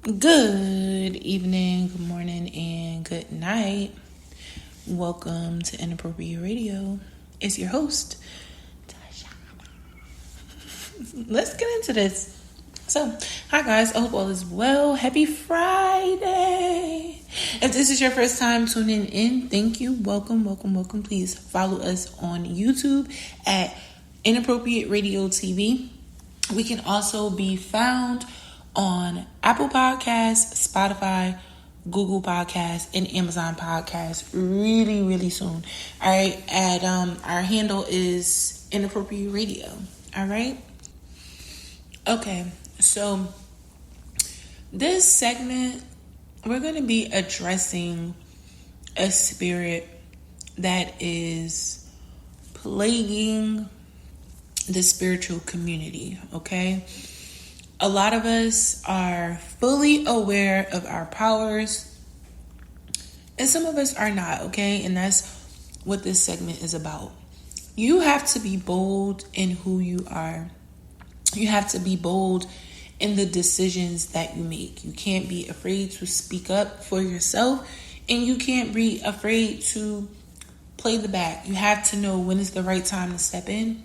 Good evening, good morning, and good night. Welcome to Inappropriate Radio. It's your host, Tasha. Let's get into this. So, hi guys, I hope all is well. Happy Friday. If this is your first time tuning in, thank you. Welcome. Please follow us on YouTube at Inappropriate Radio TV. We can also be found on Apple Podcasts, Spotify, Google Podcasts, and Amazon Podcasts really soon. All right. Our handle is Inappropriate Radio. All right. Okay. So this segment, we're going to be addressing a spirit that is plaguing the spiritual community. Okay. A lot of us are fully aware of our powers, and some of us are not, okay? And that's what this segment is about. You have to be bold in who you are. You have to be bold in the decisions that you make. You can't be afraid to speak up for yourself, and you can't be afraid to play the back. You have to know when is the right time to step in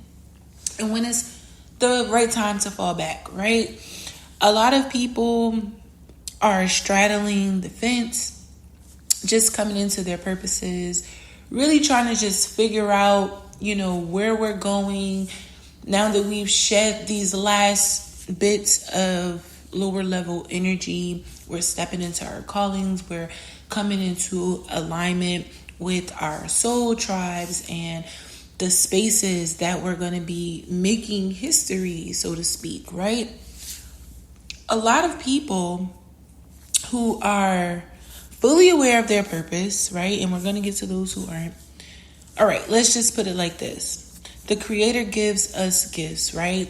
and when is the right time to fall back, right? A lot of people are straddling the fence, just coming into their purposes, really trying to just figure out, where we're going. Now that we've shed these last bits of lower level energy, we're stepping into our callings, we're coming into alignment with our soul tribes and the spaces that we're going to be making history, so to speak, right? A lot of people who are fully aware of their purpose, right? And we're going to get to those who aren't. All right, let's just put it like this. The Creator gives us gifts, right?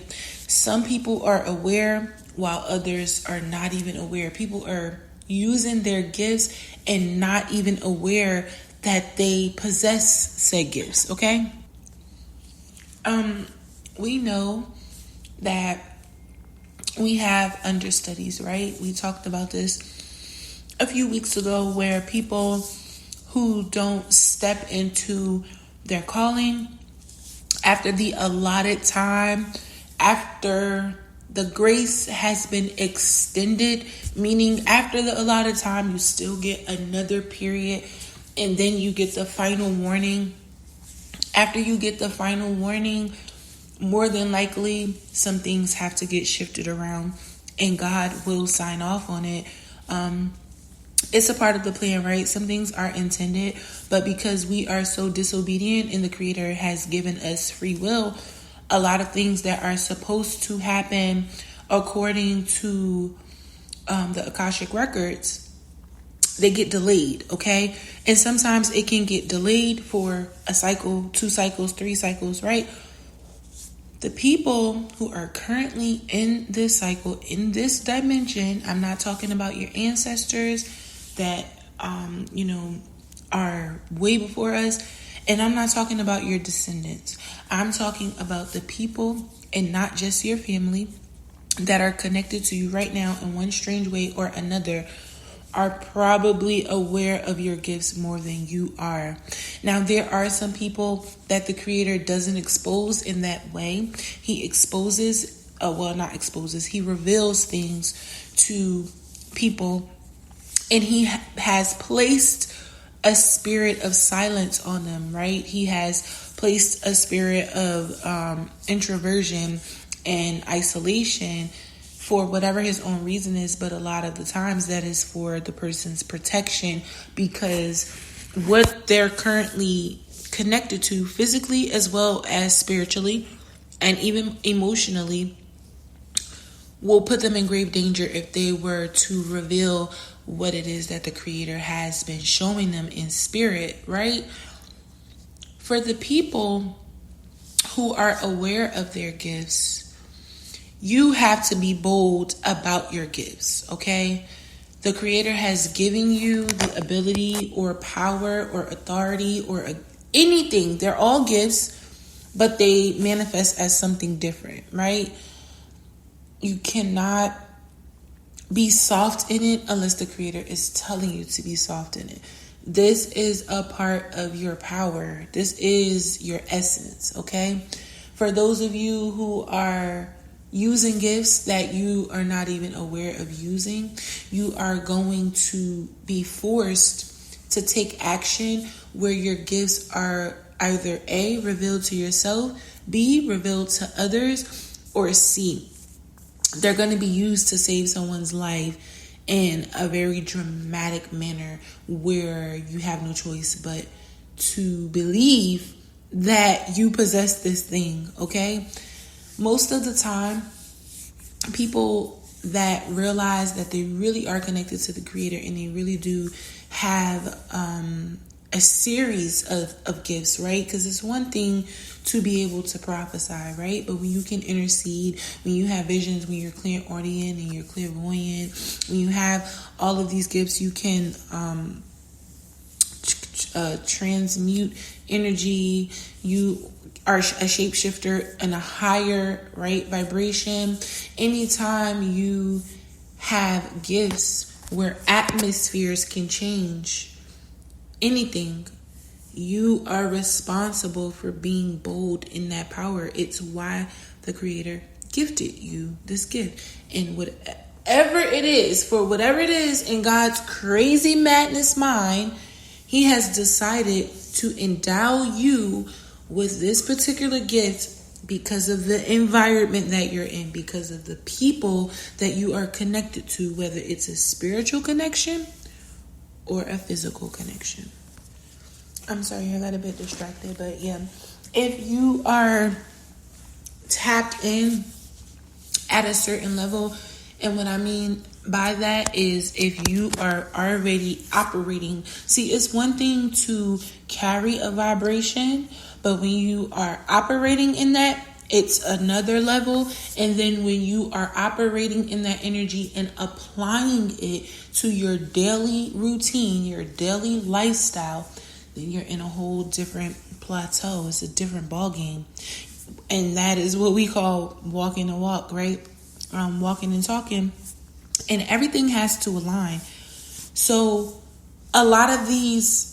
Some people are aware while others are not even aware. People are using their gifts and not even aware that they possess said gifts, okay? We know that we have understudies, right? We talked about this a few weeks ago, where people who don't step into their calling after the allotted time, after the grace has been extended, meaning after the allotted time, you still get another period, and then you get the final warning. After you get the final warning, more than likely, some things have to get shifted around, and God will sign off on it. It's a part of the plan, right? Some things are intended, but because we are so disobedient and the Creator has given us free will, a lot of things that are supposed to happen according to the Akashic Records, they get delayed, okay? And sometimes it can get delayed for a cycle, 2 cycles, 3 cycles, right? The people who are currently in this cycle, in this dimension, I'm not talking about your ancestors that, are way before us. And I'm not talking about your descendants. I'm talking about the people, and not just your family, that are connected to you right now in one strange way or another, are probably aware of your gifts more than you are. Now, there are some people that the Creator doesn't expose in that way. He exposes, he reveals things to people, and He has placed a spirit of silence on them, right? He has placed a spirit of introversion and isolation for whatever his own reason is, but a lot of the times that is for the person's protection, because what they're currently connected to physically as well as spiritually and even emotionally will put them in grave danger if they were to reveal what it is that the Creator has been showing them in spirit, right? For the people who are aware of their gifts, you have to be bold about your gifts, okay? The Creator has given you the ability or power or authority or anything. They're all gifts, but they manifest as something different, right? You cannot be soft in it unless the Creator is telling you to be soft in it. This is a part of your power. This is your essence, okay? For those of you who are using gifts that you are not even aware of using, you are going to be forced to take action where your gifts are either A, revealed to yourself, B, revealed to others, or C, they're going to be used to save someone's life in a very dramatic manner where you have no choice but to believe that you possess this thing, okay? Most of the time, people that realize that they really are connected to the Creator and they really do have a series of gifts, right? Because it's one thing to be able to prophesy, right? But when you can intercede, when you have visions, when you're clairaudient and you're clairvoyant, when you have all of these gifts, you can transmute energy. You are a shapeshifter in a higher, right, vibration. Anytime you have gifts where atmospheres can change anything, you are responsible for being bold in that power. It's why the Creator gifted you this gift. And whatever it is, for whatever it is in God's crazy madness mind, He has decided to endow you with this particular gift because of the environment that you're in, because of the people that you are connected to, whether it's a spiritual connection or a physical connection. I'm sorry, I got a bit distracted, but yeah. If you are tapped in at a certain level, and what I mean by that is if you are already operating. See, it's one thing to carry a vibration, but when you are operating in that, it's another level. And then when you are operating in that energy and applying it to your daily routine, your daily lifestyle, then you're in a whole different plateau. It's a different ball game. And that is what we call walking the walk, right? Walking and talking. And everything has to align. So a lot of these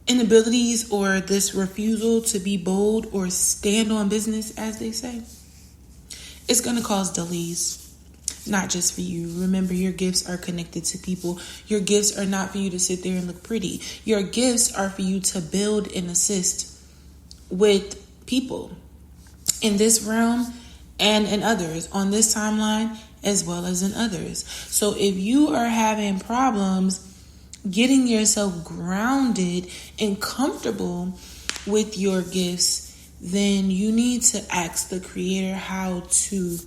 inabilities or this refusal to be bold or stand on business, as they say, it's going to cause delays. Not just for you. Remember, your gifts are connected to people. Your gifts are not for you to sit there and look pretty. Your gifts are for you to build and assist with people in this realm and in others, on this timeline as well as in others. So if you are having problems getting yourself grounded and comfortable with your gifts, then you need to ask the Creator how to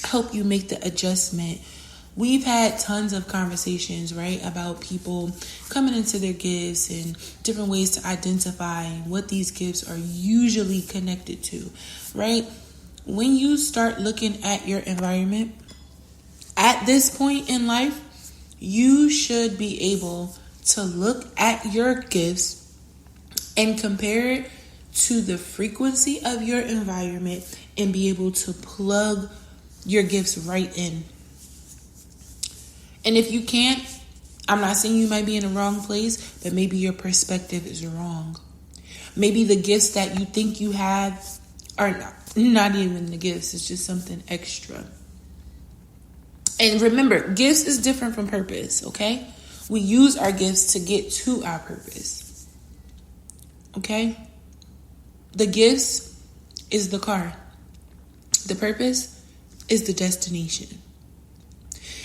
help you make the adjustment. We've had tons of conversations, right, about people coming into their gifts and different ways to identify what these gifts are usually connected to, right? When you start looking at your environment at this point in life, you should be able to look at your gifts and compare it to the frequency of your environment and be able to plug your gifts right in. And if you can't, I'm not saying you might be in the wrong place, but maybe your perspective is wrong. Maybe the gifts that you think you have are not even the gifts. It's just something extra. And remember, gifts is different from purpose, okay? We use our gifts to get to our purpose. Okay? The gifts is the car. The purpose is the destination.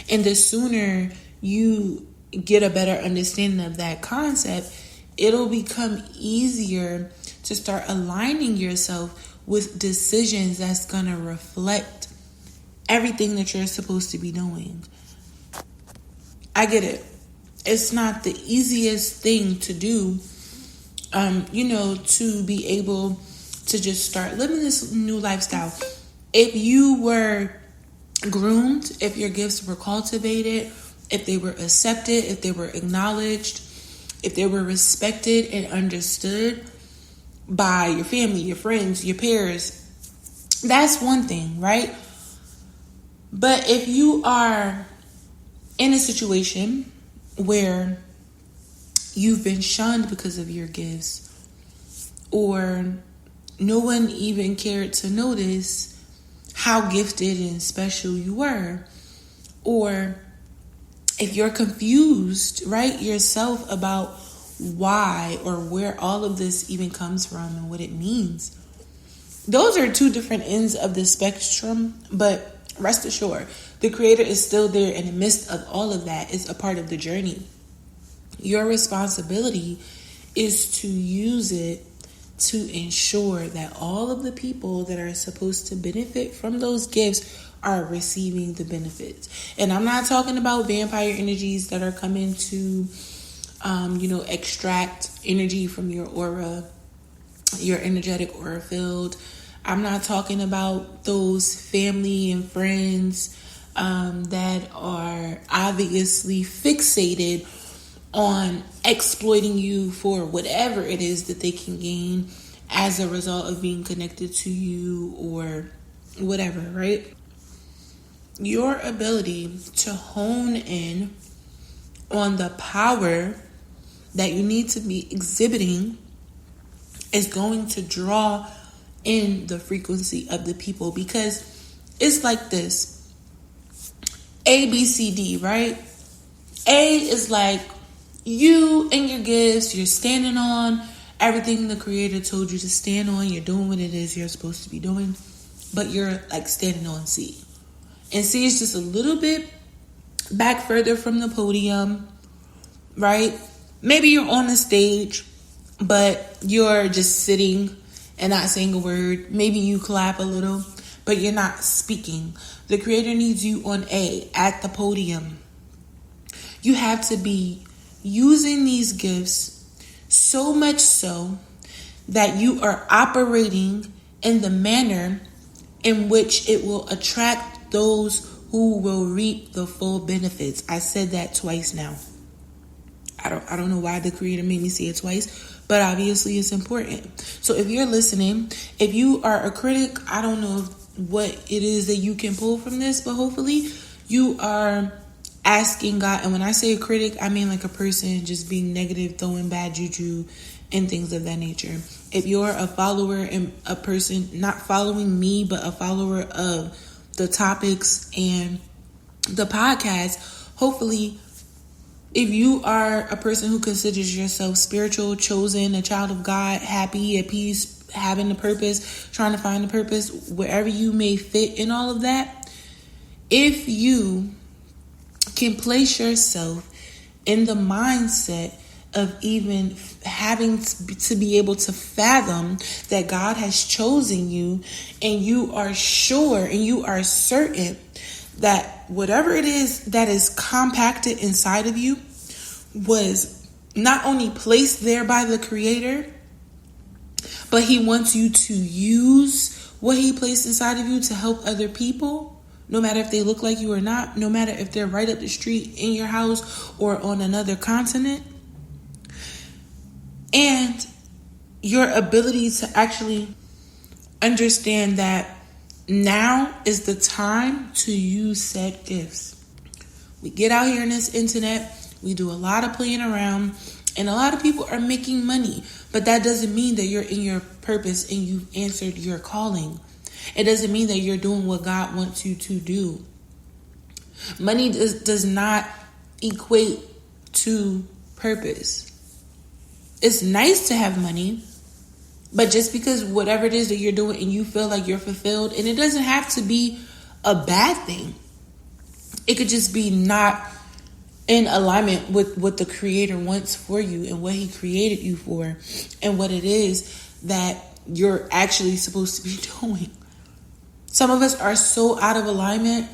And the sooner you get a better understanding of that concept, it'll become easier to start aligning yourself with decisions that's going to reflect everything that you're supposed to be doing. I get it. It's not the easiest thing to do, to be able to just start living this new lifestyle. If you were groomed, if your gifts were cultivated, if they were accepted, if they were acknowledged, if they were respected and understood by your family, your friends, your peers, that's one thing, right? But if you are in a situation where you've been shunned because of your gifts, or no one even cared to notice how gifted and special you were, or if you're confused, right, yourself about why or where all of this even comes from and what it means. Those are two different ends of the spectrum, but rest assured, the Creator is still there in the midst of all of that. It's a part of the journey. Your responsibility is to use it to ensure that all of the people that are supposed to benefit from those gifts are receiving the benefits. And I'm not talking about vampire energies that are coming to, extract energy from your aura, your energetic aura field. I'm not talking about those family and friends that are obviously fixated on exploiting you for whatever it is that they can gain as a result of being connected to you or whatever, right? Your ability to hone in on the power that you need to be exhibiting is going to draw in the frequency of the people, because it's like this: A, B, C, D, right? A is like you and your gifts, you're standing on everything the Creator told you to stand on, you're doing what it is you're supposed to be doing, but you're like standing on C. And C is just a little bit back further from the podium, right? Maybe you're on the stage, but you're just sitting and not saying a word. Maybe you clap a little, but you're not speaking. The Creator needs you on A, at the podium. You have to be using these gifts so much so that you are operating in the manner in which it will attract those who will reap the full benefits. I said that twice now. I don't know why the Creator made me say it twice, but obviously it's important. So if you're listening, if you are a critic, I don't know what it is that you can pull from this, but hopefully you are asking God. And when I say a critic, I mean like a person just being negative, throwing bad juju and things of that nature. If you're a follower and a person not following me, but a follower of the topics and the podcast, hopefully if you are a person who considers yourself spiritual, chosen, a child of God, happy, at peace, having the purpose, trying to find the purpose, wherever you may fit in all of that, if you can place yourself in the mindset of even having to be able to fathom that God has chosen you, and you are sure and you are certain that whatever it is that is compacted inside of you was not only placed there by the Creator, but He wants you to use what He placed inside of you to help other people, no matter if they look like you or not, no matter if they're right up the street in your house or on another continent. And your ability to actually understand that now is the time to use said gifts. We get out here in this internet, we do a lot of playing around, and a lot of people are making money, but that doesn't mean that you're in your purpose and you've answered your calling. It doesn't mean that you're doing what God wants you to do. Money does not equate to purpose. It's nice to have money, but just because whatever it is that you're doing and you feel like you're fulfilled, and it doesn't have to be a bad thing. It could just be not in alignment with what the Creator wants for you and what He created you for and what it is that you're actually supposed to be doing. Some of us are so out of alignment,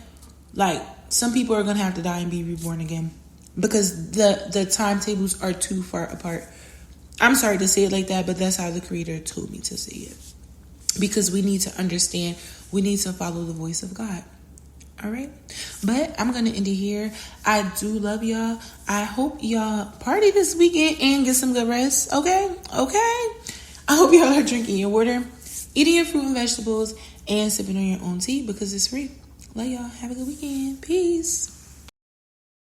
like some people are going to have to die and be reborn again because the timetables are too far apart. I'm sorry to say it like that, but that's how the Creator told me to say it. Because we need to understand, we need to follow the voice of God. All right? But I'm going to end it here. I do love y'all. I hope y'all party this weekend and get some good rest. Okay? I hope y'all are drinking your water, eating your fruit and vegetables, and sipping on your own tea because it's free. Love y'all. Have a good weekend. Peace.